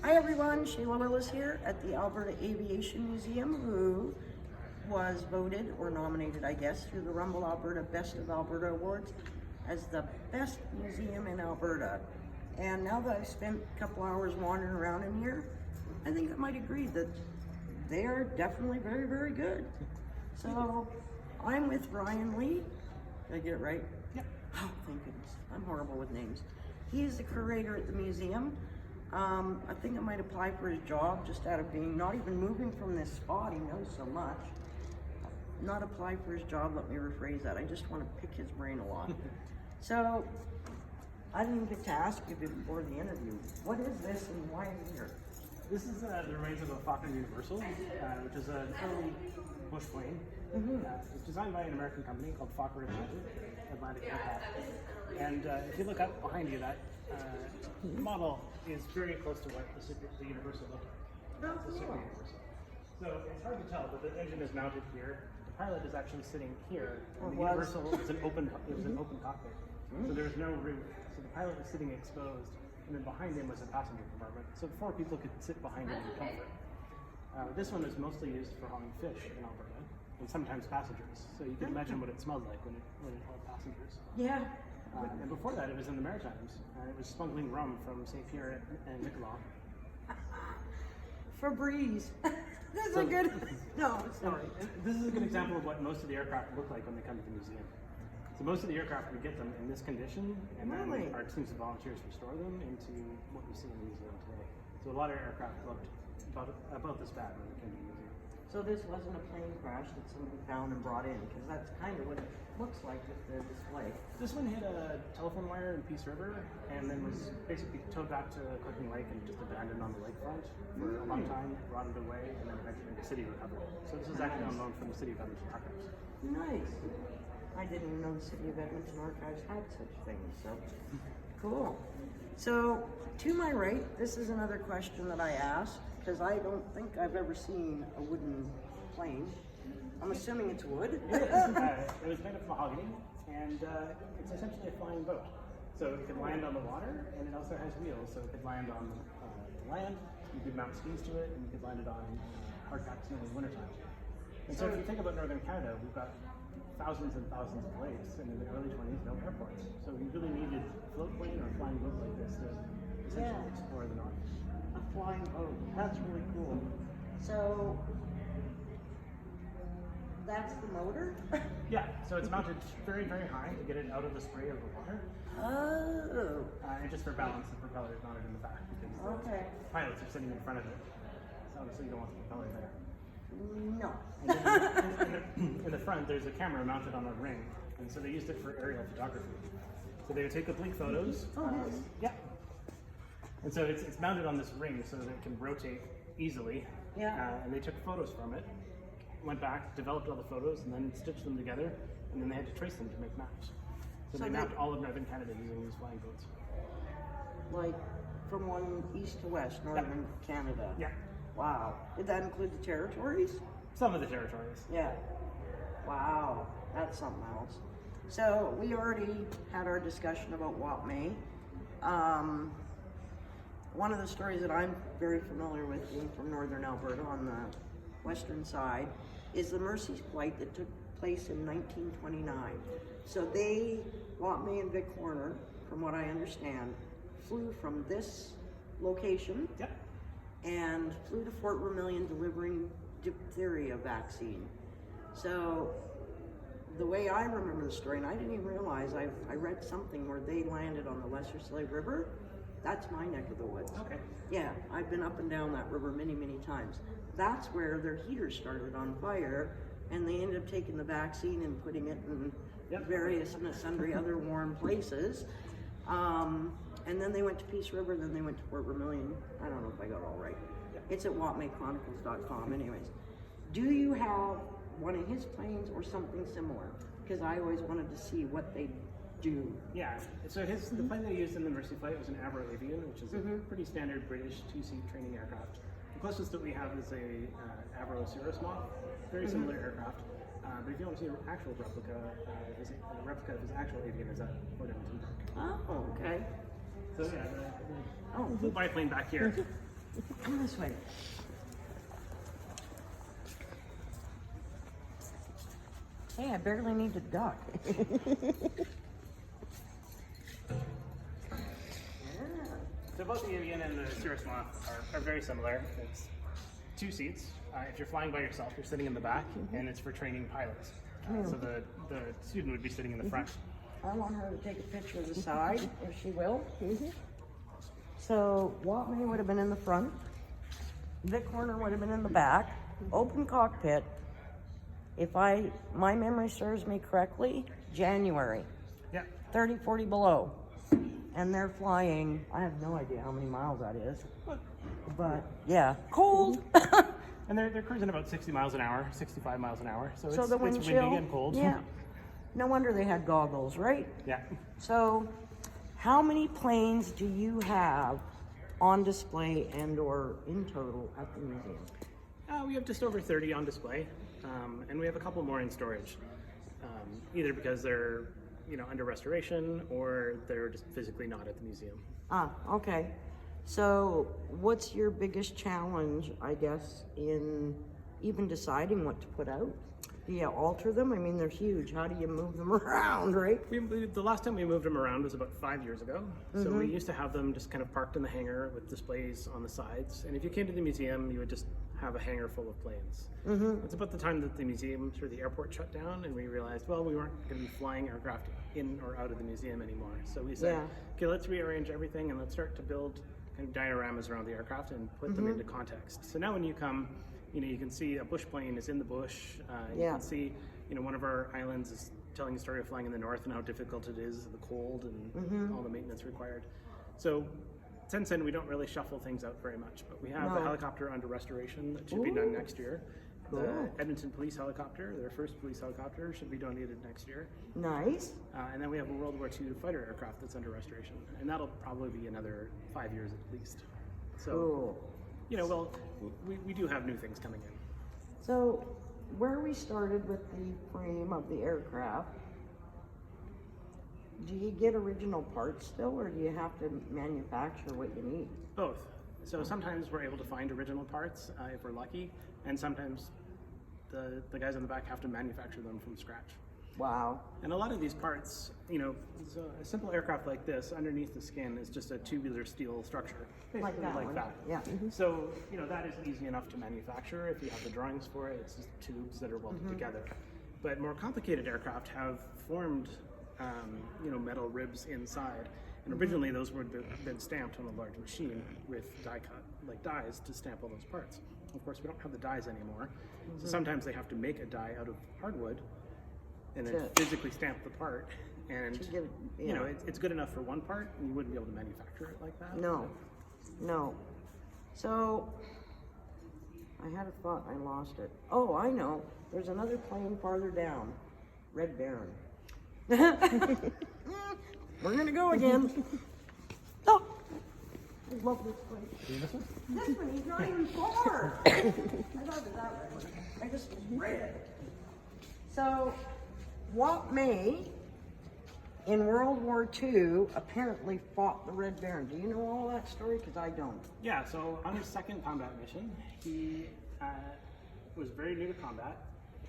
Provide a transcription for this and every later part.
Hi everyone, Shayla Willis here at the Alberta Aviation Museum, who was voted or nominated, I guess, through the Rumble Alberta Best of Alberta Awards as the best museum in Alberta. And now that I've spent a couple hours wandering around in here, I think I might agree that they are definitely very, very good. So I'm with Ryan Lee. Did I get it right? Yep. Oh, thank goodness. I'm horrible with names. He is the curator at the museum. I think I might apply for his job just out of being, not even moving from this spot, he knows so much. Not apply for his job, let me rephrase that. I just want to pick his brain a lot. So, I didn't get to ask you before the interview, what is this and why are you here? This is the remains of a Fokker Universal, which is an early bush plane. It was designed by an American company called Fokker Atlantic Aircraft. And if you look up behind you, that model is very close to what the Universal looked like. The Super Universal. So it's hard to tell, but the engine is mounted here. The pilot is actually sitting here. And the Universal is an open. It was an open cockpit, so there was no roof. So the pilot was sitting exposed, and then behind him was a passenger compartment. So 4 people could sit behind him in comfort. This one is mostly used for hauling fish in Alberta, and sometimes passengers. So you can imagine what it smelled like when it hauled passengers. Yeah. And before that, it was in the Maritimes. It was smuggling rum from St. Pierre and Nicolau. Febreze. That's a good. No, sorry. This is a good example of what most of the aircraft look like when they come to the museum. So most of the aircraft, we get them in this condition, and then our teams of volunteers restore them into what we see in the museum today. So a lot of aircraft looked about this bad when they came to the museum. So this wasn't a plane crash that somebody found and brought in, because that's kind of what it looks like with the display. This one hit a telephone wire in Peace River, and then was basically towed back to Clicking Lake and just abandoned on the lakefront for a long time, rotted away, and then eventually the city recovered it. So this is actually on loan from the City of Edmonton Archives. Nice. I didn't even know the City of Edmonton Archives had such things, so cool. So to my right, this is another question that I asked, because I don't think I've ever seen a wooden plane. I'm assuming it's wood. It is. It was made of mahogany, and it's essentially a flying boat. So it could land on the water, and it also has wheels, so it could land on the land. You could mount skis to it, and you could land it on hard pack snow in the wintertime. And so if you think about Northern Canada, we've got thousands and thousands of lakes, and in the early 20s, no airports. So we really needed a float plane or a flying boat like this to essentially explore the North. A flying boat. That's really cool. So that's the motor? Yeah, so it's mounted very, very high to get it out of the spray of the water. Oh. And just for balance, the propeller is mounted in the back because the pilots are sitting in front of it. So obviously you don't want the propeller there. No. In the front, there's a camera mounted on a ring, and so they used it for aerial photography. So they would take oblique photos. Yeah. And so it's mounted on this ring so that it can rotate easily. Yeah. And they took photos from it, went back, developed all the photos, and then stitched them together, and then they had to trace them to make maps. So they mapped all of Northern Canada using these flying boats. Like from one east to west, Northern Canada. Yeah. Wow. Did that include the territories? Some of the territories. Yeah. Wow. That's something else. So we already had our discussion about Wapme. One of the stories that I'm very familiar with, being from Northern Alberta on the western side, is the Mercy flight that took place in 1929. So Wapme and Vic Horner, from what I understand, flew from this location and flew to Fort Vermilion delivering diphtheria vaccine. So the way I remember the story, and I didn't even realize, I read something where they landed on the Lesser Slave River. That's my neck of the woods. Okay. Yeah, I've been up and down that river many, many times. That's where their heaters started on fire, and they ended up taking the vaccine and putting it in various and sundry other warm places. And then they went to Peace River, then they went to Fort Vermilion. I don't know if I got it all right. It's at WapmeChronicles.com anyways. Do you have one of his planes or something similar? Because I always wanted to see what they do. Yeah, so the plane they used in the Mercy flight was an Alberta Aviation, which is a pretty standard British two-seat training aircraft. The closest that we have is a Avro Cirrus Moth, very similar aircraft. But if you want to see an actual replica, a replica of his actual avian is at Fort Edmonton Park. Oh, okay. So yeah, the biplane back here. Come this way. Hey, I barely need to duck. So both the avian and the cirrus moth are very similar. It's 2 seats. If you're flying by yourself, you're sitting in the back, and it's for training pilots. So the student would be sitting in the front. I want her to take a picture of the side, if she will. So Watmay would have been in the front. Vic Horner would have been in the back. Open cockpit. If my memory serves me correctly, January. Yeah. 30, 40 below. And they're flying, I have no idea how many miles that is. But yeah, cold. And they're cruising about 60 miles an hour, 65 miles an hour. So So the wind it's chill, windy and cold. yeah. No wonder they had goggles, right? Yeah. So how many planes do you have on display and or in total at the museum? We have just over 30 on display, and we have a couple more in storage, either because they're under restoration or they're just physically not at the museum. Ah, okay. So what's your biggest challenge, I guess, in even deciding what to put out? Do you alter them? I mean, they're huge. How do you move them around, right? The last time we moved them around was about 5 years ago. So we used to have them just kind of parked in the hangar with displays on the sides. And if you came to the museum, you would just have a hangar full of planes. It's about the time that the museum, the airport shut down, and we realized, well, we weren't going to be flying aircraft in or out of the museum anymore. So we said, okay, let's rearrange everything and let's start to build kind of dioramas around the aircraft and put them into context. So now when you come, you can see a bush plane is in the bush. You can see, one of our islands is telling a story of flying in the north and how difficult it is, the cold and all the maintenance required. So since then, we don't really shuffle things out very much, but we have a helicopter under restoration that should be done next year. The Edmonton Police helicopter, their first police helicopter, should be donated next year. Nice. And then we have a World War II fighter aircraft that's under restoration, and that'll probably be another 5 years at least. So, we do have new things coming in. So where we started with the frame of the aircraft, do you get original parts still, or do you have to manufacture what you need? Both. So sometimes we're able to find original parts if we're lucky, and sometimes the guys in the back have to manufacture them from scratch. Wow. And a lot of these parts, so a simple aircraft like this, underneath the skin is just a tubular steel structure, basically like that. Yeah. So, that is easy enough to manufacture if you have the drawings for it. It's just tubes that are welded together. But more complicated aircraft have formed, metal ribs inside. And originally those would have been stamped on a large machine with die cut, like dies, to stamp all those parts. Of course, we don't have the dies anymore. So sometimes they have to make a die out of hardwood and then physically stamp the part. And, it's good enough for one part, and you wouldn't be able to manufacture it like that. No. So, I had a thought, I lost it. Oh, I know. There's another plane farther down. Red Baron. We're gonna go again. Oh! I love this place. This one, he's not even far. I thought it was that way. I just read it. So, Watmay in World War II apparently fought the Red Baron. Do you know all that story? Because I don't. Yeah, so on his second combat mission, he was very new to combat.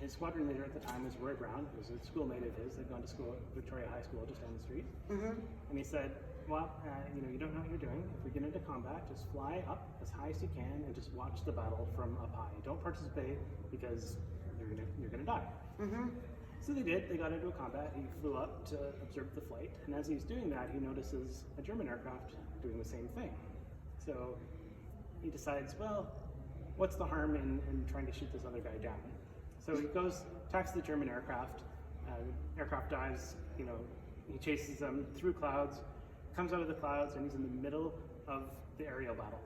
His squadron leader at the time was Roy Brown, who was a schoolmate of his. They'd gone to school at Victoria High School just down the street. And he said, well, you don't know what you're doing. If we get into combat, just fly up as high as you can and just watch the battle from up high. Don't participate because you're gonna die. So they did. They got into a combat. He flew up to observe the flight, and as he's doing that, he notices a German aircraft doing the same thing. So he decides, well, what's the harm in trying to shoot this other guy down? So he goes, attacks the German aircraft. Aircraft dives. He chases them through clouds, comes out of the clouds, and he's in the middle of the aerial battle.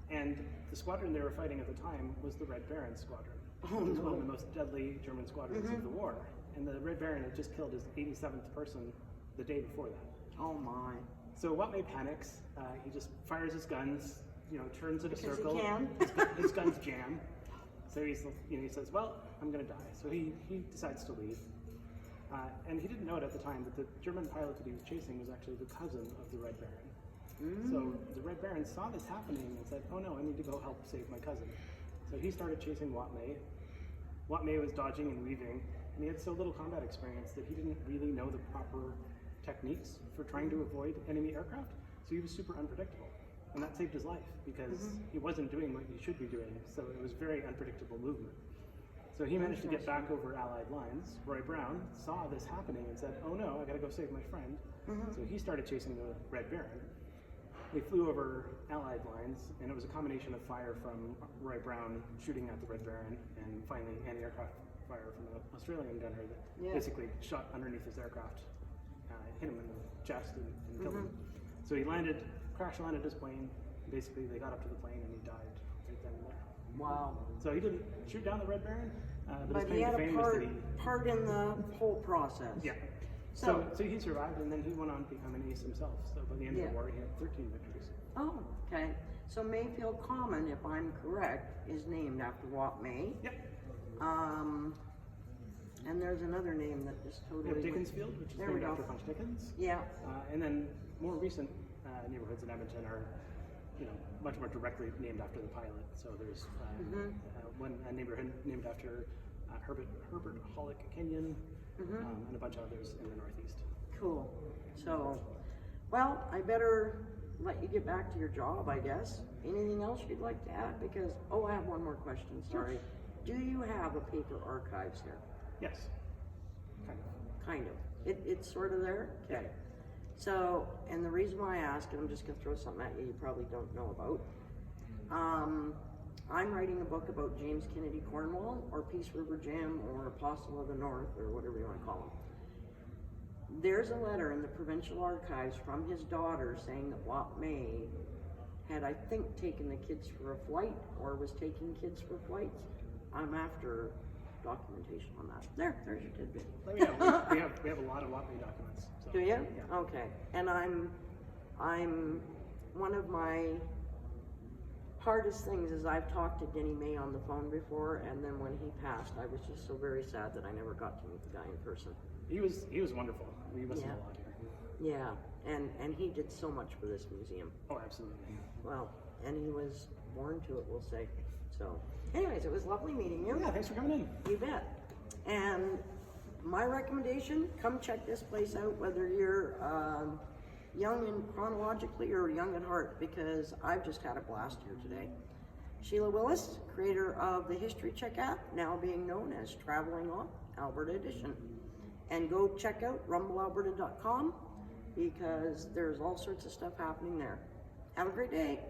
And the squadron they were fighting at the time was the Red Baron squadron. It was one of the most deadly German squadrons of the war. And the Red Baron had just killed his 87th person the day before that. Oh my. So Watmay panics. He just fires his guns, turns in a circle. He can. His guns jam. So he says, well, I'm going to die. So he decides to leave. And he didn't know it at the time, but the German pilot that he was chasing was actually the cousin of the Red Baron. So the Red Baron saw this happening and said, oh no, I need to go help save my cousin. So he started chasing Watmay. Watmay was dodging and weaving, and he had so little combat experience that he didn't really know the proper techniques for trying to avoid enemy aircraft, so he was super unpredictable. And that saved his life, because he wasn't doing what he should be doing, so it was very unpredictable movement. So he managed to get back over Allied lines. Roy Brown saw this happening and said, oh no, I gotta go save my friend. So he started chasing the Red Baron. They flew over Allied lines, and it was a combination of fire from Roy Brown shooting at the Red Baron, and finally anti-aircraft fire from an Australian gunner that basically shot underneath his aircraft, hit him in the chest and killed him. So he crash landed his plane. Basically, they got up to the plane and he died right then and there. Wow. So he didn't shoot down the Red Baron, But his he claim had to a fame was that part in the whole process. yeah. So he survived, and then he went on to become an ace himself. So by the end of the war, he had 13 victories. Oh, okay. So Mayfield Common, if I'm correct, is named after Watmay. Yep. And there's another name that just We totally... have Dickensfield, which is There we named go. after Punch Dickens. Yeah. And then more recent neighborhoods in Edmonton are, much more directly named after the pilot. So there's one neighborhood named after Herbert Hollick Kenyon, and a bunch of others in the Northeast. Cool. So, well, I better let you get back to your job, I guess. Anything else you'd like to add? Because, I have one more question, sorry. Do you have a paper archives here? Yes. Kind of. Kind of. It's sort of there? Okay. So, and the reason why I ask, and I'm just going to throw something at you you probably don't know about. I'm writing a book about James Kennedy Cornwall, or Peace River Jam, or Apostle of the North, or whatever you want to call him. There's a letter in the provincial archives from his daughter saying that Watmay had, I think, taken the kids for a flight, or was taking kids for flights. I'm after documentation on that. There's your tidbit. We have a lot of Watmay documents. So, Do you? Yeah. Okay. And I'm one of my hardest things is I've talked to Denny May on the phone before, and then when he passed, I was just so very sad that I never got to meet the guy in person. He was wonderful. We listened a lot here. Yeah, and he did so much for this museum. Oh, absolutely. Well, and he was born to it, we'll say. So, anyways, it was lovely meeting you. Yeah, thanks for coming in. You bet. And my recommendation, come check this place out, whether you're young and chronologically or young at heart, because I've just had a blast here today. Sheila Willis, creator of the History Check app, now being known as Traveling On Alberta Edition. And go check out rumblealberta.com because there's all sorts of stuff happening there. Have a great day.